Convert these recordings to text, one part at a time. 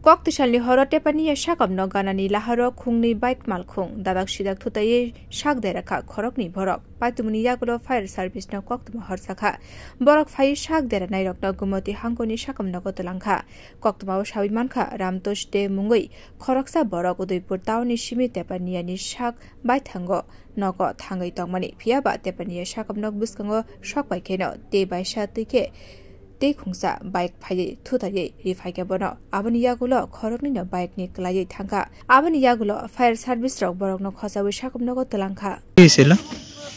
Koktisalni horo tepani shakamno ganani laharo khungni bike malkhung dadak sidak thutaye shakderaka khorokni borok paitumuni yagulo fire service no koktuma horsakha borok phai shakdera nairokno gumoti hangkoni shakamno gotolangkha koktuma shabimankha ramtosh de mungoi khoroksa borok udaipur tauni simi tepani ani shak baithango nogo thangai tongmani phiaba tepani shakamno buskango shokbai keno te baisha tike khungsa bike phai thutaye rifai ke bono abani yagulo khorokni no bike ni klai thangka abani yagulo fire service rok borok no khosawi shakamno go tolangkha ছিল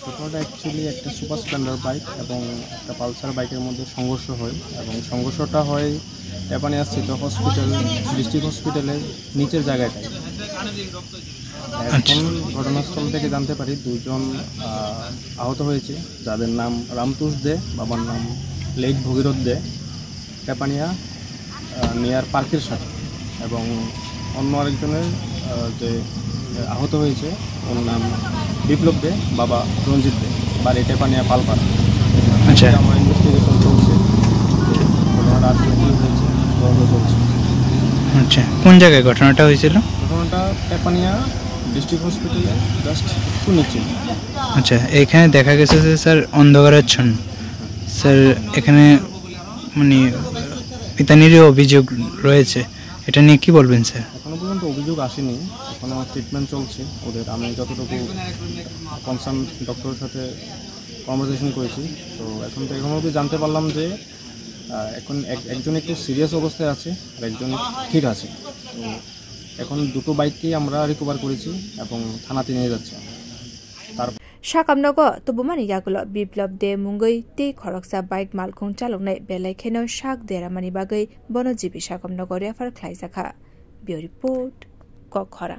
ঘটনাটা actually একটা super Splendor bike এবং একটা Pulsar বাইকের মধ্যে সংঘর্ষ হয় এবং সংঘর্ষটা হয় টেপানিয়া স্থিত হসপিটাল ডিস্ট্রিক্ট হসপিটালের নিচের জায়গাটায়। এখন ঘটনাস্থল থেকে জানতে পারি দুজন আহত হয়েছে, যাদের নাম রামতুষ দে, বাবার নাম লেট ভগীরথ দে, টেপানিয়া নিয়ার পার্কের সাথে, এবং অন্য আরেকজনের যে আহত হয়েছে ওর নাম বিপ্লব দে, বাবা রঞ্জিত দে, বাড়ি টেপানিয়া পালপাড়া। আচ্ছা, আমার ইনভেস্টিগেশন চলছে, ঘটনাটা আসলে কী হয়েছে তদন্ত চলছে। আচ্ছা, কোন জায়গায় ঘটনাটা হয়েছিল? ঘটনাটা টেপানিয়া ডিস্ট্রিক্ট হসপিটালে জাস্ট একটু নিচে। আচ্ছা, এখানে দেখা গেছে যে স্যার অন্ধকারাচ্ছন্ন, স্যার এখানে মানে পিতানিরও অভিযোগ রয়েছে, এটা নিয়ে কি বলবেন স্যার? এখনো পর্যন্ত অভিযোগ আসেনি, এখন আমার ট্রিটমেন্ট চলছে ওদের। আমি যতটুকু কনসার্ন ডক্টরের সাথে কনভারসেশন করেছি, তো এখন অবধি জানতে পারলাম যে এখন একজন একটু সিরিয়াস অবস্থায় আছে আর একজন ঠিক আছে। তো এখন দুটো বাইককেই আমরা রিকভার করেছি এবং থানাতে নিয়ে যাচ্ছি। shakamnogo tubumani yagulo biplop de mungoi te khoroksa bike malkhung chalongnai belai kheno shak deramani bagai bonojibi shakamnogo refer khlaisakha. Bio report Kokhara.